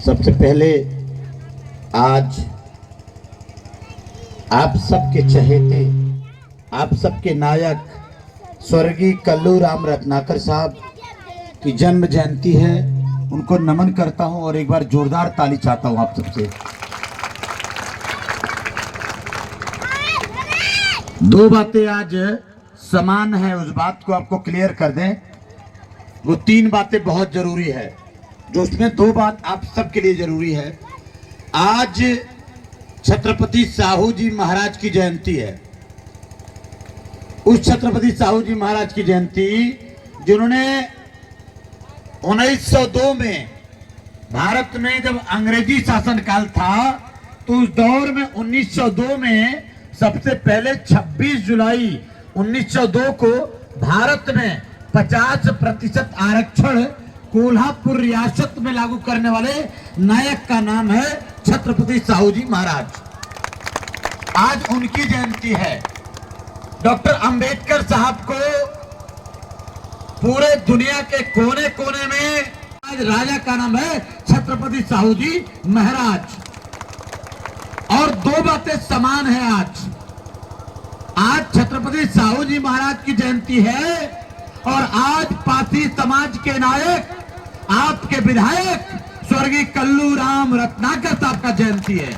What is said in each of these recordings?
सबसे पहले आज आप सबके चहेते, आप सबके नायक स्वर्गीय कल्लू राम रत्नाकर साहब की जन्म जयंती है। उनको नमन करता हूं और एक बार जोरदार ताली चाहता हूं आप सबसे। दो बातें आज समान है, उस बात को आपको क्लियर कर दें। वो तीन बातें बहुत जरूरी है, जो उसमें दो बात आप सबके लिए जरूरी है। आज छत्रपति साहू जी महाराज की जयंती है। उस छत्रपति साहू जी महाराज की जयंती जिन्होंने 1902 में भारत में जब अंग्रेजी शासनकाल था, तो उस दौर में 1902 में सबसे पहले 26 जुलाई 1902 को भारत में 50% आरक्षण कोल्हापुर रियासत में लागू करने वाले नायक का नाम है छत्रपति साहू जी महाराज। आज उनकी जयंती है। डॉक्टर अंबेडकर साहब को पूरे दुनिया के कोने कोने में आज राजा का नाम है छत्रपति साहू जी महाराज। और दो बातें समान है। आज छत्रपति साहू जी महाराज की जयंती है और आज पासी समाज के नायक, आपके विधायक स्वर्गीय कल्लू राम रत्नाकर साहब का जयंती है।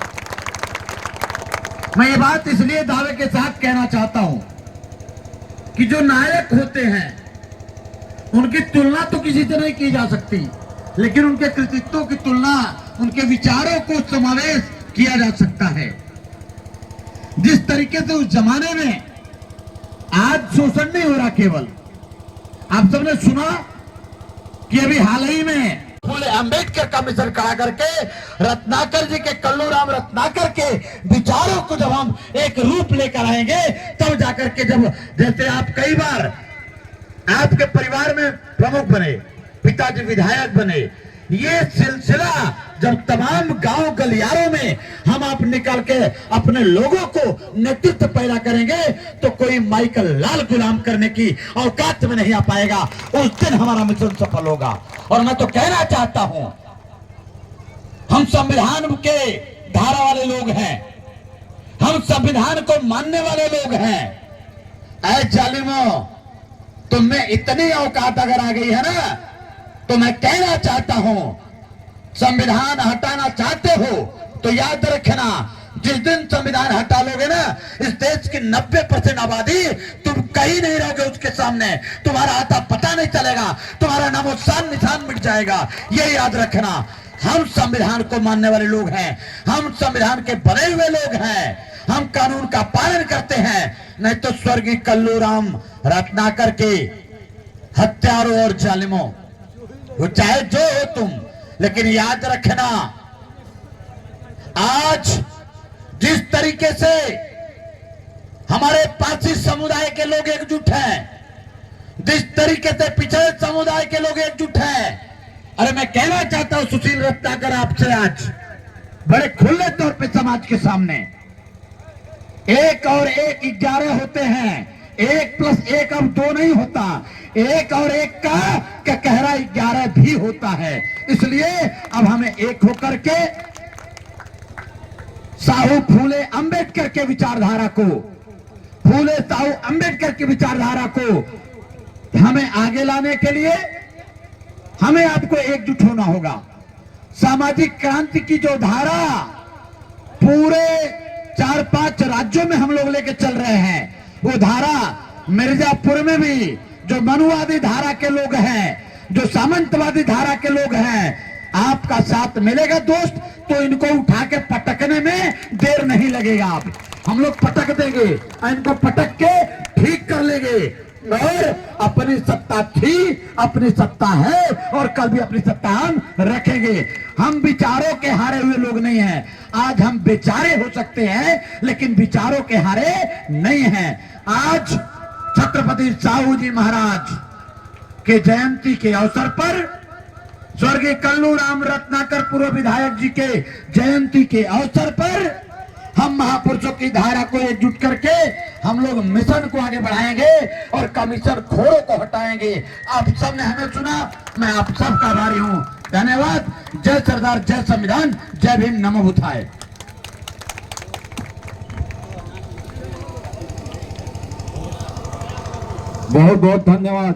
मैं ये बात इसलिए दावे के साथ कहना चाहता हूं कि जो नायक होते हैं उनकी तुलना तो किसी से नहीं की जा सकती, लेकिन उनके कृतित्वों की तुलना उनके विचारों को समावेश किया जा सकता है। जिस तरीके से उस जमाने में आज शोषण नहीं हो रहा, केवल आप सबने सुना कि अभी हाल ही में फूले अंबेडकर का मिशन खड़ा करके रत्नाकर जी के, कल्लू राम रत्नाकर के विचारों को जब हम एक रूप लेकर आएंगे, तब जाकर के जब जैसे आप कई बार आपके परिवार में प्रमुख बने, पिताजी विधायक बने, ये सिलसिला जब तमाम गांव गलियारों में हम आप निकल के अपने लोगों को नेतृत्व पैदा करेंगे, तो कोई माइकल लाल गुलाम करने की औकात में नहीं आ पाएगा। उस दिन हमारा मिशन सफल होगा। और मैं तो कहना चाहता हूं, हम संविधान के धारा वाले लोग हैं, हम संविधान को मानने वाले लोग हैं। ऐ जालिमों, तुम में इतनी औकात अगर आ गई है ना, तो मैं कहना चाहता हूं, संविधान हटाना चाहते हो तो याद रखना, जिस दिन संविधान हटा लोगे ना, इस देश की 90% आबादी तुम कहीं नहीं रहोगे उसके सामने, तुम्हारा आता पता नहीं चलेगा, तुम्हारा नामो शान निशान मिट जाएगा। ये याद रखना। हम संविधान को मानने वाले लोग हैं, हम संविधान के बने हुए लोग हैं, हम कानून का पालन करते हैं। नहीं तो स्वर्गीय कल्लू राम रत्नाकर के हत्यारों और जालिमों, वो चाहे जो हो तुम, लेकिन याद रखना, आज जिस तरीके से हमारे पासी समुदाय के लोग एकजुट हैं, जिस तरीके से पिछड़े समुदाय के लोग एकजुट हैं, अरे मैं कहना चाहता हूं सुशील रत्नाकर आपसे आज बड़े खुले तौर पे समाज के सामने, 1 और 1 11 होते हैं, 1 + 1 अब 2 नहीं होता, 1 और 1 का कहरा 11 भी होता है। इसलिए अब हमें एक होकर के साहू फूले अंबेडकर के विचारधारा को, फूले साहू अंबेडकर की विचारधारा को हमें आगे लाने के लिए हमें आपको एकजुट होना होगा। सामाजिक क्रांति की जो धारा पूरे 4-5 राज्यों में हम लोग लेके चल रहे हैं, वो धारा मिर्जापुर में भी जो मनुवादी धारा के लोग हैं, जो सामंतवादी धारा के लोग हैं, आपका साथ मिलेगा दोस्त, तो इनको उठा के पटकने में देर नहीं लगेगा। आप हम लोग पटक देंगे, इनको पटक के ठीक कर लेंगे। और अपनी सत्ता थी, अपनी सत्ता है और कल भी अपनी सत्ता हम रखेंगे। हम विचारों के हारे हुए लोग नहीं हैं। आज हम बेचारे हो सकते हैं, लेकिन विचारों के हारे नहीं हैं। आज छत्रपति साहू जी महाराज के जयंती के अवसर पर, स्वर्गीय कल्लू राम रत्नाकर पूर्व विधायक जी के जयंती के अवसर पर, हम महापुरुषों की धारा को एकजुट करके हम लोग मिशन को आगे बढ़ाएंगे और कमीशन खोरों को हटाएंगे। आप सबने हमें सुना, मैं आप सबका आभारी हूं। धन्यवाद। जय सरदार, जय संविधान, जय भीम, नमो बुद्धाय। बहुत बहुत धन्यवाद।